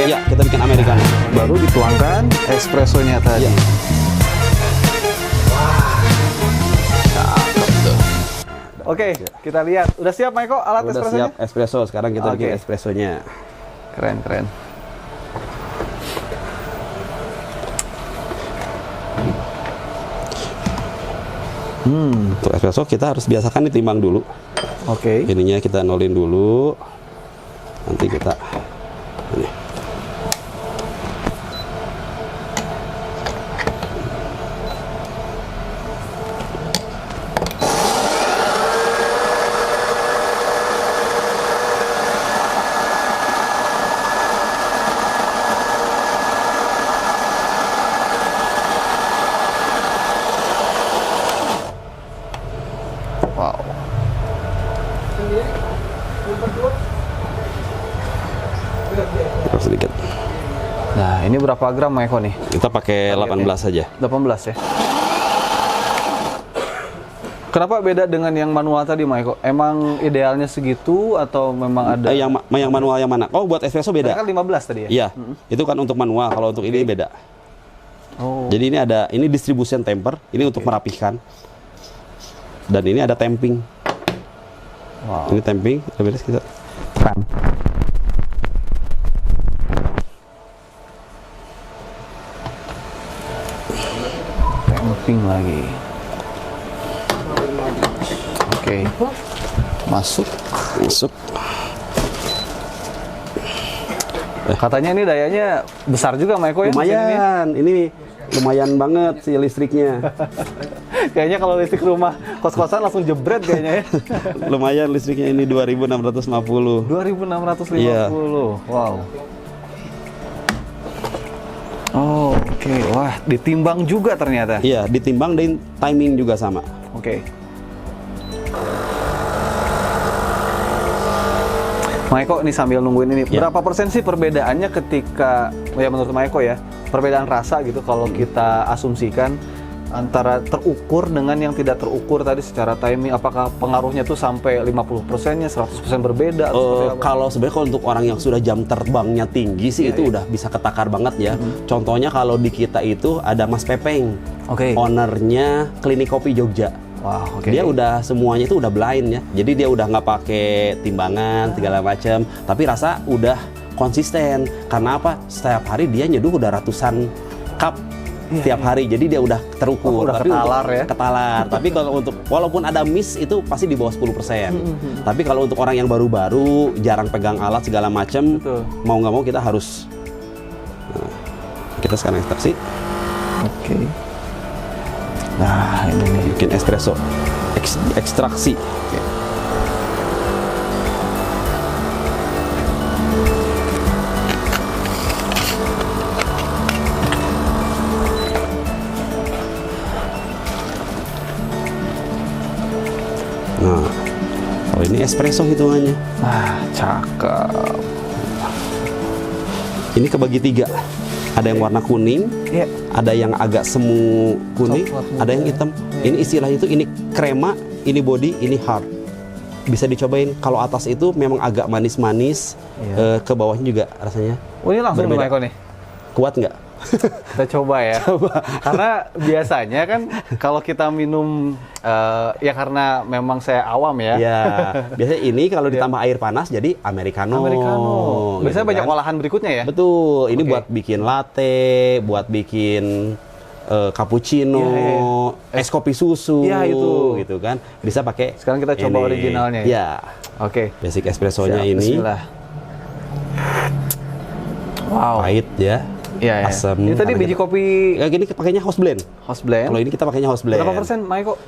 ya? Ya, kita bikin americano. Baru dituangkan espressonya tadi. Ya. Oke, kita lihat. Udah siap, Maiko, alat Udah espressonya? siap espresso. Sekarang kita bikin Oke. espressonya. Keren, keren. Untuk espresso kita harus biasakan ditimbang dulu. Oke. Ininya kita nolin dulu. Nanti kita ini. Wow. Terus sedikit. Nah, ini berapa gram, Maiko nih? Kita pakai 18 saja. 18 ya. Kenapa beda dengan yang manual tadi, Maiko? Emang idealnya segitu atau memang ada? Yang manual yang mana? Oh, buat espresso Tadi beda. kan 15 tadi ya? Iya, itu kan untuk manual. Kalau untuk ini beda. Oh. Jadi ini distribution temper, ini untuk merapihkan. Dan ini ada tamping. Wow. Ini tamping, udah beres kita. Keren. Tamping lagi. Oke. Masuk. Masuk. Katanya ini dayanya besar juga, Maiko ya? mesin ini? Lumayan, ini lumayan banget si listriknya. Kayaknya kalau listrik rumah kos-kosan langsung jebret kayaknya ya. Lumayan listriknya ini 2650. 2650. Iya. Wow. Oh, oke. Wah, ditimbang juga ternyata. Iya, ditimbang dan timing juga sama. Oke. Maiko, ini sambil nungguin ini, Ya. berapa persen sih perbedaannya ketika, ya menurut Maiko ya, perbedaan rasa gitu kalau kita asumsikan antara terukur dengan yang tidak terukur tadi secara timing, apakah pengaruhnya tuh sampai 50%-nya, 100% berbeda? Atau seperti apa? Kalau sebenarnya kalau untuk orang yang sudah jam terbangnya tinggi sih itu udah bisa ketakar banget ya. Contohnya kalau di kita itu ada Mas Pepeng, Oke. ownernya Klinik Kopi Jogja. Wah, oke. Dia udah semuanya itu udah blind ya. Jadi dia udah nggak pakai timbangan segala macam, tapi rasa udah konsisten. Karena apa? Setiap hari dia nyeduh udah ratusan cup setiap hari. Jadi dia udah terukur. Udah Tapi ketalar untuk, ya. Ketalar. Tapi kalau untuk walaupun ada miss itu pasti di bawah 10%. Tapi kalau untuk orang yang baru-baru, jarang pegang alat segala macam, Betul. mau nggak mau kita harus. Nah, kita sekarang ekstraksi. Oke. Nah, ini nih. Bikin espresso. Ekstraksi. Nah, kalau ini espresso hitungannya. Ah, cakep. Ini kebagi 3. Ada yang warna kuning, Iya. ada yang agak semu kuning, Coklat muda. ada yang hitam. Ini istilahnya itu ini krema, ini body, ini hard. Bisa dicobain. Kalau atas itu memang agak manis-manis, Iya. ke bawahnya juga rasanya Oh, ini langsung berbeda. Maiko nih. Kuat nggak? Kita coba ya. Karena biasanya kan kalau kita minum ya karena memang saya awam ya. Ya, biasanya ini kalau ditambah air panas jadi americano. Americano. Biasanya gitu banyak kan. olahan berikutnya ya. Betul. Ini Oke. buat bikin latte, buat bikin cappuccino, Iya, es kopi susu, Iya, itu. gitu kan. Bisa pakai. Sekarang kita coba ini. originalnya ya. Ya. Oke. Basic espressonya Siap, ini Bismillah. Wow. pahit ya, Iya, iya. asam. Ini tadi Karena biji kita- kopi Ya, gini pakainya house blend. house blend. Kalau ini kita pakainya house blend. Berapa persen, Maiko?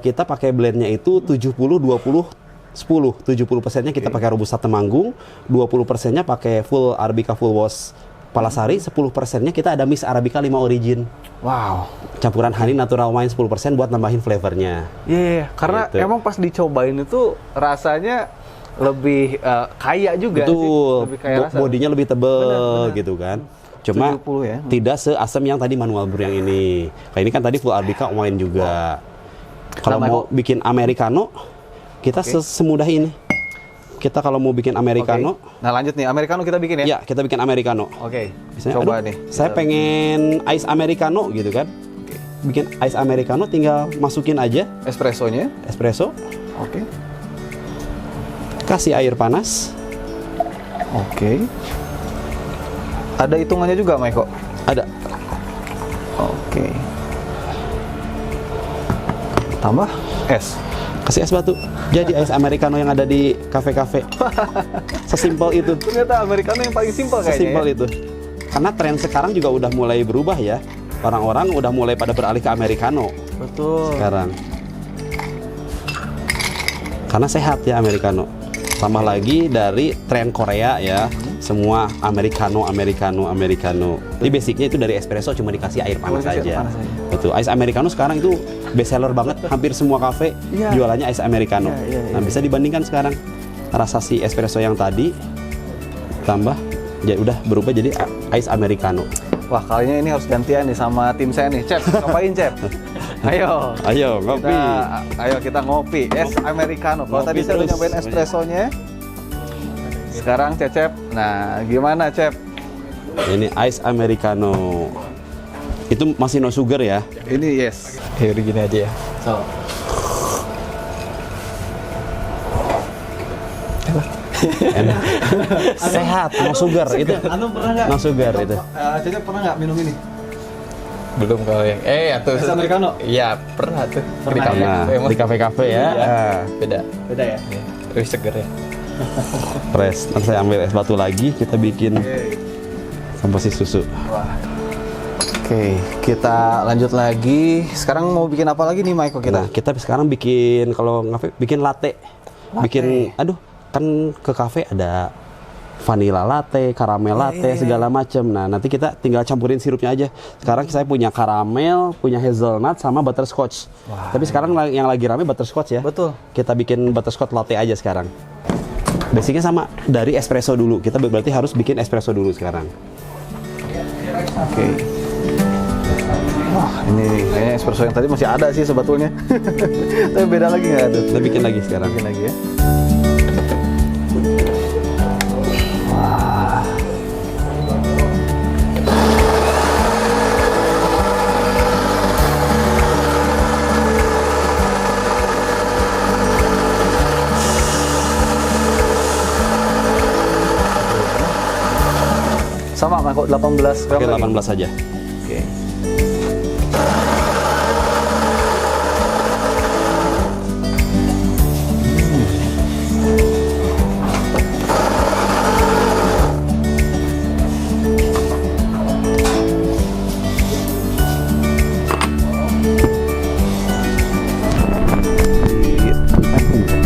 Kita pakai blendnya itu 70 20 10. 70%-nya kita pakai Robusta Temanggung, 20%-nya pakai full Arabica full wash Palasari, 10%-nya kita ada Miss Arabica 5 Origin. Wow. Campuran honey natural wine 10% buat nambahin flavornya. Iya, karena Gitu. emang pas dicobain itu rasanya lebih kaya juga sih. Betul. Lebih kaya rasa. Bodinya lebih tebel Benar. gitu kan. Cuma 70 ya. tidak seasam yang tadi manual brew yang ini. Kayak ini kan tadi full Arabica wine juga. Kalau Nah, mau bikin americano, kita semudah ini. kita kalau mau bikin americano. Oke. Nah lanjut nih, americano kita bikin ya? Ya, kita bikin americano. Oke, Misalnya, coba aduh, nih. saya pengen ice americano gitu kan. Bikin ice americano tinggal masukin aja Espressonya. espresso, Oke. kasih air panas. Oke. Ada hitungannya juga, Maiko? Ada. Oke. Tambah es. Kasih es batu. Jadi ice americano yang ada di kafe-kafe. Sesimpel itu. Ternyata americano yang paling simpel kayaknya. Sesimpel Ya? itu. Karena tren sekarang juga udah mulai berubah ya. Orang-orang udah mulai pada beralih ke americano Betul. sekarang. Karena sehat ya americano. Tambah lagi dari tren Korea ya. Semua americano. Ini basicnya itu dari espresso cuma dikasih air panas dikasih air aja. panas aja. Betul. Ice americano sekarang itu best seller banget. Hampir semua kafe Iya. jualannya ice americano. Iya. Nah, bisa dibandingkan sekarang rasa si espresso yang tadi tambah jadi udah berubah jadi ice americano. Wah, kalinya ini harus gantian nih sama tim saya nih. Cep, ngapain Cep? Ayo. Ayo ngopi. Ayo kita ngopi. Es americano. Kalau Ngopi tadi saya udah terus. nyobain espressonya. Sekarang Cecep. Nah, gimana Cep? Ini ice americano. Itu masih no sugar ya? Ini yes. Ya udah gini aja ya. So. Enak. Sehat, no sugar itu. Anu pernah nggak? No sugar itu. Cecep pernah nggak minum ini? Belum kalau yang atau Es americano? Iya, pernah tuh. Di Pernah kafe. Nah, Emang di kafe-kafe ya. Iya. Ah, Beda. Beda ya? Iya. Lebih seger ya. Fresh. Nanti saya ambil es batu lagi, kita bikin Oke. komposi susu. Wah. Oke, kita lanjut lagi. Sekarang mau bikin apa lagi nih, Maiko Nah, kita? kita sekarang bikin kalau ngafe bikin latte. Bikin kan ke kafe ada vanilla latte, karamel latte, segala macam. Nah, nanti kita tinggal campurin sirupnya aja. Sekarang saya punya karamel, punya hazelnut sama butterscotch. Tapi sekarang yang lagi rame butterscotch ya. Betul. Kita bikin butterscotch latte aja sekarang. Basicnya sama dari espresso dulu. Kita berarti harus bikin espresso dulu sekarang. Oke. Wah, ini kayaknya espresso yang tadi masih ada sih sebetulnya. Tapi beda lagi nggak ada? Kita bikin lagi sekarang. Bikin lagi ya. Sama Maiko 18 gram Oke, lagi. 18 aja. Oke.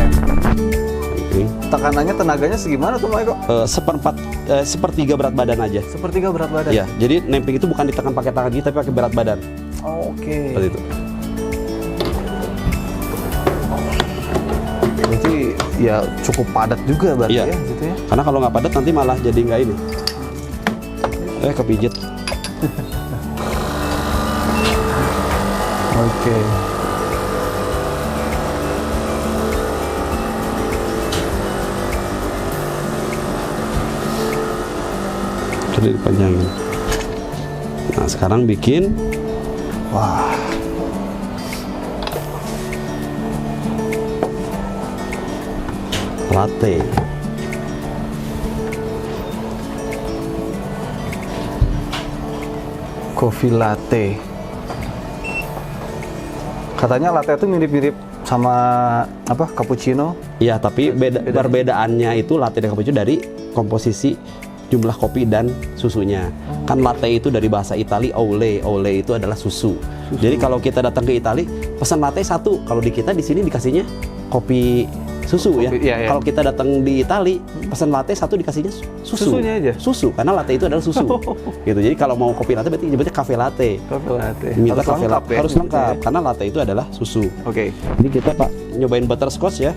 Oke. Tekanannya, tenaganya segimana tuh Maiko? Sepertiga berat badan aja. Sepertiga berat badan. Iya, jadi nemping itu bukan ditekan pakai tangan gitu, tapi pakai berat badan. Oke. Seperti itu. Berarti ya cukup padat juga berarti Iya. ya gitu ya. Karena kalau nggak padat nanti malah jadi nggak ini. Kepijit. Oke. Jadi dipanjangin. Nah, sekarang bikin Wah. latte. Coffee latte. Katanya latte itu mirip-mirip sama apa? Cappuccino. Iya, tapi perbedaannya itu latte dan cappuccino dari komposisi jumlah kopi dan susunya. Kan latte itu dari bahasa Itali ole itu adalah susu. Jadi kalau kita datang ke Itali, pesan latte satu. Kalau di kita di sini dikasihnya kopi susu ya. Iya, iya. Kalau kita datang di Itali, pesan latte satu dikasihnya susu. Susunya aja? Susu, karena latte itu adalah susu. Gitu. Jadi kalau mau kopi latte berarti nyebutnya cafe latte. Coffee latte. Minta Harus cafe lengkap latte. ya, Harus nyebutnya lengkap ya. karena latte itu adalah susu. Oke. Ini kita Pak nyobain butterscotch ya.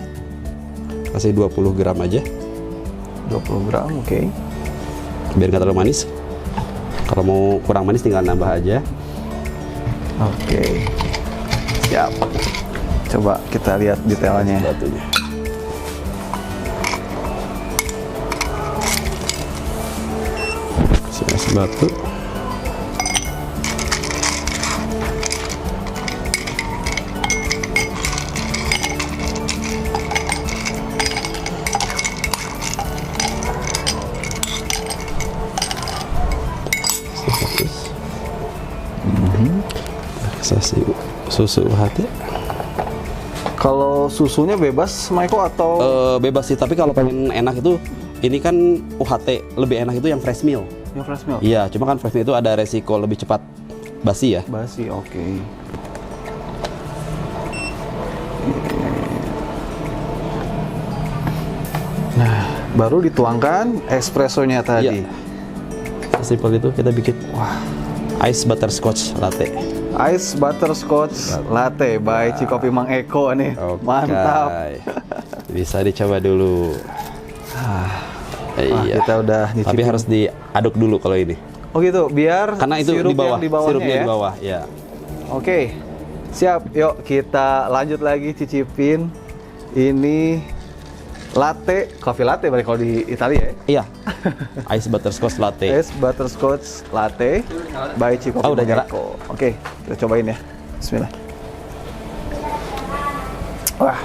Kasih 20 gram aja 20 gram, oke. biar nggak terlalu manis. Kalau mau kurang manis tinggal nambah aja. Oke. Siap. Coba kita lihat detailnya. Batunya. batu. Sasi susu UHT. Kalau susunya bebas, Maiko, atau Bebas sih, tapi kalau pengen enak itu ini kan UHT, lebih enak itu yang fresh meal. yang fresh milk? Iya, cuma kan fresh meal itu ada resiko lebih cepat basi ya. Basi, oke. Nah, baru dituangkan espressonya tadi. Iya. Simpel itu kita bikin ice butterscotch latte. Ice butterscotch latte by Cikopi Mang Eko nih. Oke. Mantap. Bisa dicoba dulu. Wah, kita udah nyicipin. Tapi harus diaduk dulu kalau ini. Oh gitu, biar Karena itu sirup di bawah, yang di bawahnya sirupnya ya. di bawah, ya. Oke, siap. Yuk kita lanjut lagi cicipin ini latte, coffee latte balik kalau di Italia ya. Iya. Ice butterscotch latte. Es butterscotch latte by Cikopi Oh, udah Mang nyala. Eko. Oke, kita cobain ya. Bismillah. Wah,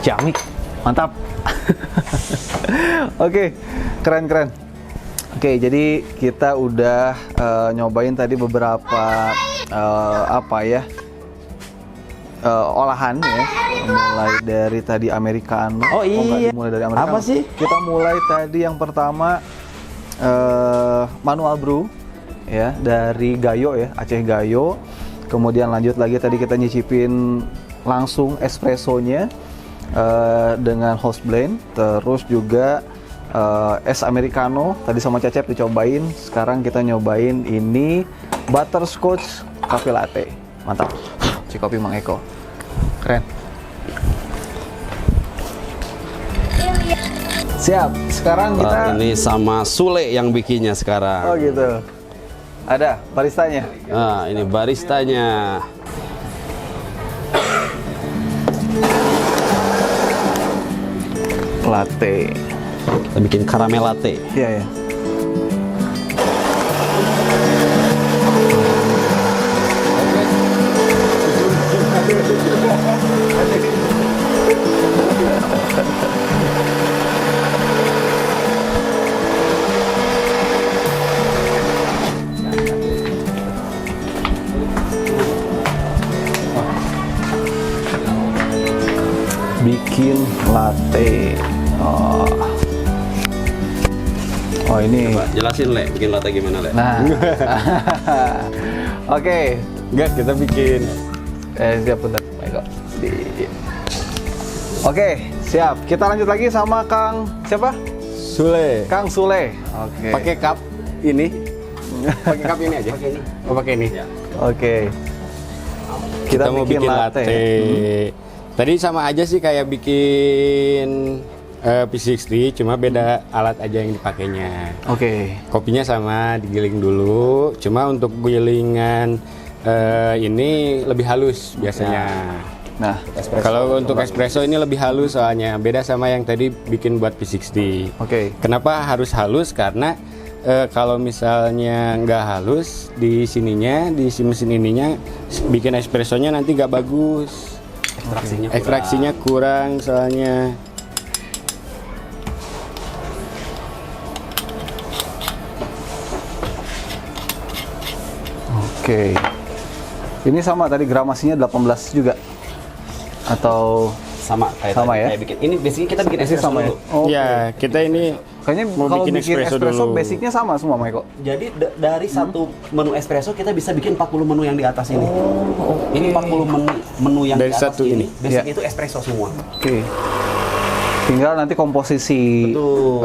ciamik, mantap. Oke, keren. Oke, jadi kita udah nyobain tadi beberapa olahan ya, mulai dari tadi americano. Oh, iya. Nggak dimulai dari americano. Apa sih? Kita mulai tadi yang pertama manual brew ya, dari Gayo ya, Aceh Gayo. Kemudian lanjut lagi tadi kita nyicipin langsung espressonya dengan house blend, terus juga es americano tadi sama Cecep dicobain. Sekarang kita nyobain ini butterscotch cafe latte. Mantap. Cikopi Mang Eko. Keren. Siap. Sekarang kita Ini sama Sule yang bikinnya sekarang. Oh gitu. Ada baristanya. Nah, ini baristanya. Latte. Kita bikin karamel latte. Iya ya. Bikin latte. Oh ini. Coba jelasin, Le, bikin latte gimana, Le? Nah. Oke. Enggak, kita bikin. Siap bentar. Oke, siap. Kita lanjut lagi sama Kang siapa? Sule. Kang Sule. Oke. Pakai cup ini. Pakai cup ini aja. Pakai ini. Oh, pakai ini. Oke. Kita mau bikin latte. Tadi sama aja sih kayak bikin P60, cuma beda alat aja yang dipakainya. Oke. Kopinya sama, digiling dulu. Cuma untuk gilingan ini lebih halus biasanya. Nah, Kalau untuk espresso ini lebih halus soalnya. Beda sama yang tadi bikin buat P60. oke. Kenapa harus halus? Karena kalau misalnya nggak halus di sininya, di si mesin ininya, bikin espressonya nanti nggak bagus. Ekstraksinya kurang soalnya. Oke. Ini sama tadi gramasinya 18 juga. Atau Sama kayak Sama tadi, ya? kayak bikin. Ini basicnya kita bikin espresso sama ya? dulu. Oke. Ya, kita ini Kayaknya mau kalau bikin bikin espresso espresso dulu. basicnya sama semua, Maiko. Jadi dari satu menu espresso kita bisa bikin 40 menu yang di atas ini. Ini 40 menu yang Dari di atas satu ini. Basic Iya. itu espresso semua. Oke. Tinggal nanti komposisi Betul.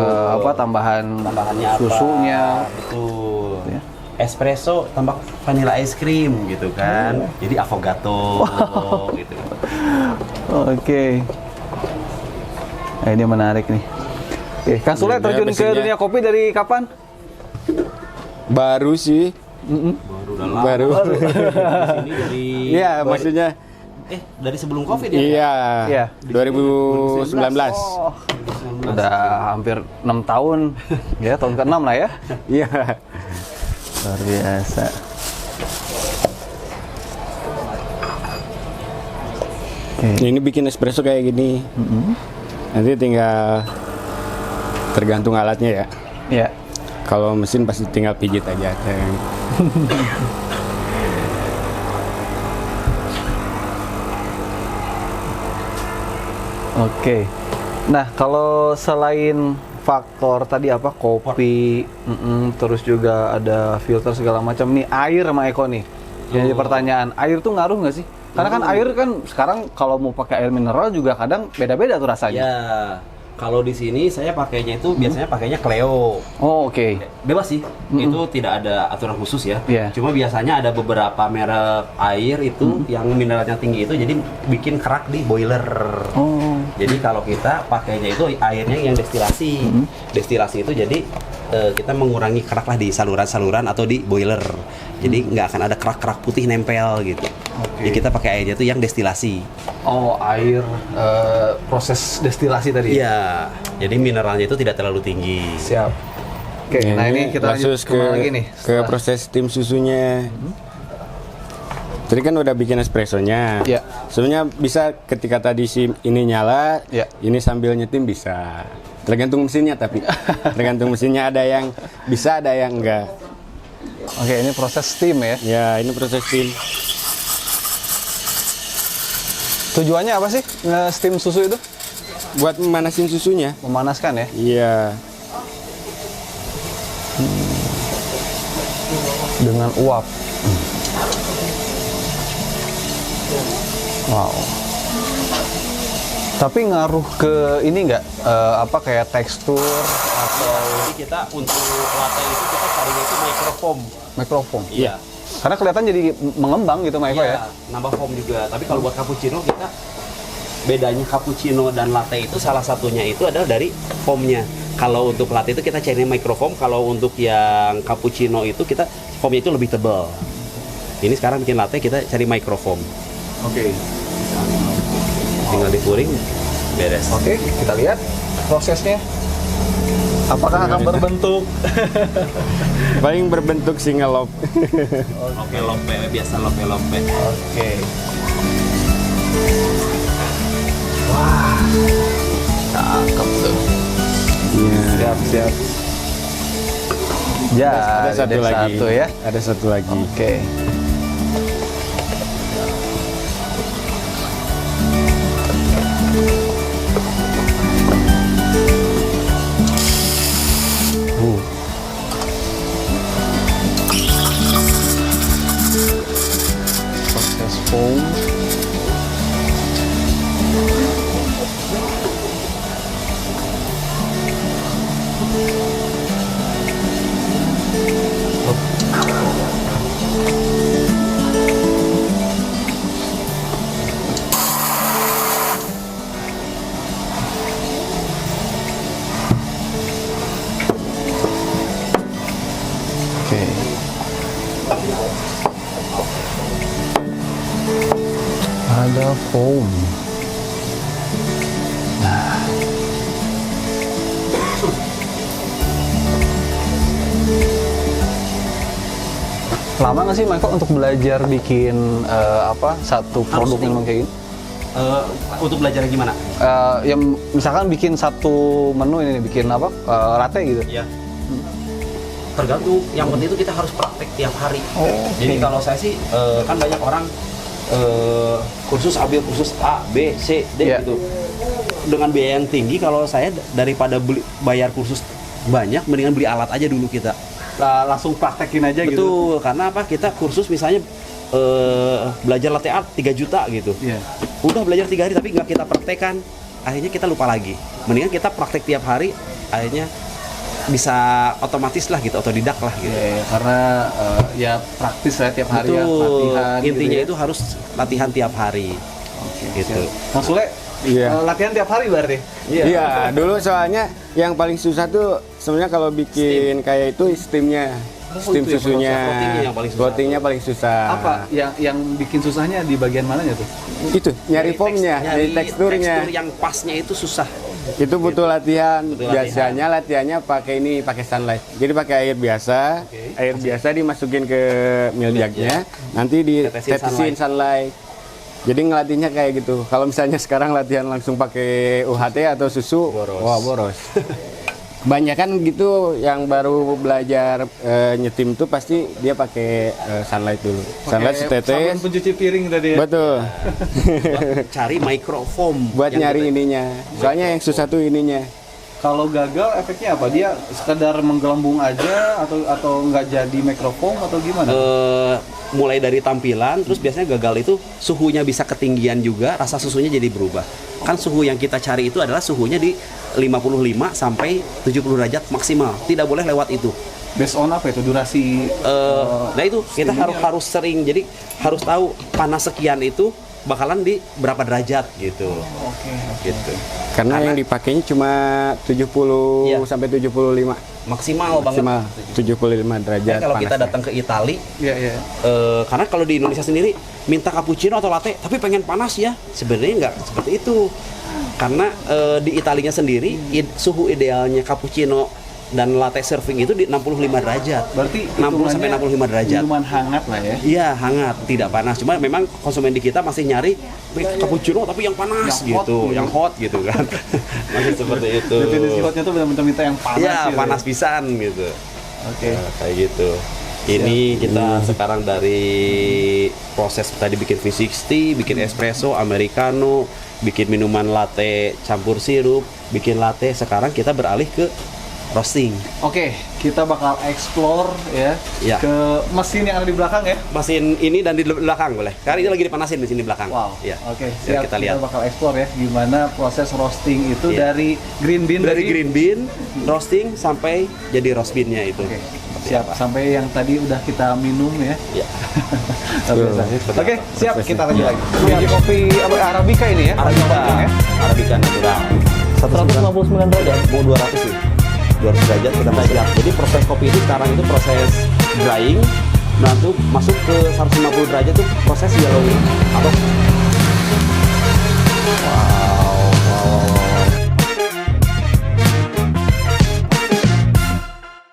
tambahan Tambahannya apa? susunya. Betul. Ya. Espresso tambah vanilla ice cream gitu kan. Jadi avocado gitu. Oke. Nah, ini menarik nih. Oke, Kang Sule Ini terjun ke basicnya. dunia kopi dari kapan? baru sih. Baru udah lama. Baru. Di sini dari Iya, maksudnya dari sebelum Covid ya. iya. Iya. 2019. Oh, udah hampir 6 tahun. Ya, tahun ke-6 lah ya. Iya. Luar biasa. Oke. Ini bikin espresso kayak gini. Nanti tinggal tergantung alatnya ya. Ya. Kalau mesin pasti tinggal pijit aja. Oke. Nah, kalau selain faktor tadi apa kopi, terus juga ada filter segala macam nih, air sama Eko nih. Jadi pertanyaan, air tuh ngaruh nggak sih? Karena kan air kan sekarang kalau mau pakai air mineral juga kadang beda-beda tuh rasanya. Ya, kalau di sini saya pakainya itu biasanya pakainya Cleo. Oh, oke. Bebas sih, itu tidak ada aturan khusus ya. Iya. Cuma biasanya ada beberapa merek air itu yang mineralnya tinggi itu jadi bikin kerak di boiler. Oh. Jadi kalau kita pakainya itu airnya yang destilasi. Destilasi itu jadi kita mengurangi kerak lah di saluran-saluran atau di boiler. Jadi nggak akan ada kerak-kerak putih nempel gitu. Oke. Jadi kita pakai airnya itu yang destilasi. Oh, air proses destilasi tadi. Iya. Jadi mineralnya itu tidak terlalu tinggi. Siap. Oke, nah ini kita lanjut ke lagi nih. ke Setelah- proses tim susunya. Tadi kan udah bikin espressonya. Iya. Sebenarnya bisa ketika tadi si ini nyala, Iya. ini sambil nyetim bisa. Tergantung mesinnya tapi. Tergantung mesinnya, ada yang bisa, ada yang enggak. Oke, ini proses steam ya. Ya, ini proses tim. Tujuannya apa sih nge-steam susu itu? Buat memanasin susunya. Memanaskan ya. Iya. Dengan uap. Wow. Tapi ngaruh ke ini nggak apa kayak tekstur atau Jadi kita untuk latte itu kita carinya itu microfoam. mikrofon? Iya. Karena kelihatan jadi mengembang gitu, Maiko ya. Nambah foam juga. Tapi kalau buat cappuccino kita bedanya cappuccino dan latte itu salah satunya itu adalah dari foamnya. Kalau untuk latte itu kita cari microfoam, kalau untuk yang cappuccino itu kita foamnya itu lebih tebal. Ini sekarang bikin latte kita cari microfoam. Oke. Tinggal dipuring, beres. Oke, kita lihat prosesnya. Apakah akan berbentuk? Paling berbentuk single loaf. Lope lope biasa lope lope. Oke. Wah. Cakep tuh. Iya. Siap, siap. Ya, Ada satu ada lagi. satu ya. Ada satu lagi. Oke. Proses foam. Oke. Ada foam. Nah. Lama nggak sih Michael untuk belajar bikin apa satu produk nih. memang kayak gini? Untuk belajar gimana? Yang misalkan bikin satu menu ini nih, bikin apa latte gitu. Ya. Tergantung. Yang penting itu kita harus praktek tiap hari. Oh, Jadi oke. kalau saya sih kan banyak orang kursus ambil kursus A, B, C, D Iya. gitu. Dengan biaya yang tinggi, kalau saya daripada bayar kursus banyak, mendingan beli alat aja dulu kita. Langsung praktekin aja gitu. Betul, karena apa? Kita kursus misalnya belajar latte art 3 juta gitu. Iya. Udah belajar 3 hari tapi nggak kita praktekkan, akhirnya kita lupa lagi. Mendingan kita praktek tiap hari, akhirnya bisa otomatis lah gitu, otodidak lah gitu. Iya, karena ya praktis lah tiap hari ya, Betul. latihan. Intinya gitu itu harus latihan tiap hari. Oke, gitu. siap. Mas Sule, Iya. latihan tiap hari berarti? Iya, dulu soalnya yang paling susah tuh sebenarnya kalau bikin kayak itu steamnya, steam itu ya, susunya, floatingnya yang paling susah. floatingnya paling susah. Apa yang bikin susahnya di bagian mananya tuh? Itu nyari foamnya, nyari nyari teksturnya. tekstur yang pasnya itu susah. Itu butuh latihan. Butuh latihan. Biasanya latihannya pakai sunlight. Jadi pakai air biasa. Air biasa dimasukin ke mill jugnya, nanti ditetesin sunlight. Jadi ngelatihnya kayak gitu. Kalau misalnya sekarang latihan langsung pakai UHT atau susu, wah boros. Banyak kan gitu yang baru belajar nyetim tuh pasti dia pakai sunlight dulu. Sunlight Sabun setetes. pencuci piring tadi ya. Betul. Cari microfoam Buat yang nyari kita- ininya. Soalnya yang susah tuh ininya. Kalau gagal efeknya apa? Dia sekedar menggelembung aja atau nggak jadi mikrofon atau gimana? mulai dari tampilan, terus biasanya gagal itu suhunya bisa ketinggian juga, rasa susunya jadi berubah. Kan suhu yang kita cari itu adalah suhunya di 55 sampai 70 derajat maksimal, tidak boleh lewat itu. Based on apa itu durasi? Nah itu kita harus sering, jadi harus tahu panas sekian itu bakalan di berapa derajat gitu. Oke. Gitu. Karena yang dipakainya cuma 70 Iya. sampai 75. Maksimal banget. Maksimal 75 derajat Kalau kita panasnya. datang ke Itali, Iya, iya. karena kalau di Indonesia sendiri minta cappuccino atau latte tapi pengen panas ya, sebenarnya nggak seperti itu. Karena di Italinya sendiri suhu idealnya cappuccino dan latte serving itu di 65 derajat. Berarti 60 sampai hitungannya 65 derajat. Minuman hangat lah ya. Iya, hangat, tidak panas. Cuma memang konsumen di kita masih nyari cappuccino tapi yang panas Yang hot gitu, gitu. yang hot gitu kan. Masih seperti itu. Definisi hotnya tuh benar-benar minta yang panas. Iya, gitu panas ya. pisan gitu. Oke. Nah, kayak gitu. Ini kita sekarang dari proses tadi bikin V60, bikin espresso, americano, bikin minuman latte campur sirup, bikin latte. Sekarang kita beralih ke roasting. Oke, kita bakal explore ya, Ya. ke mesin yang ada di belakang ya. Mesin ini dan di belakang boleh. Karena ini lagi dipanasin di sini belakang. Wow. Ya. Oke, Biar siap. kita lihat. bakal explore ya gimana proses roasting itu Iya. dari green bean Dari tadi. green bean, roasting sampai jadi roast bean-nya itu. Oke. Siap, sampai yang tadi udah kita minum ya. Ya. Luar biasa. Seperti Oke, apa siap. prosesnya? Kita lanjut lagi. Biji kopi apa, Arabica ini ya? Arabica, Ya? Arabica natural. 159 derajat. Mau 200 sih. 200 derajat sudah masuk. Jadi proses kopi itu sekarang itu proses drying, nah itu masuk ke 150 derajat itu proses yellowing atau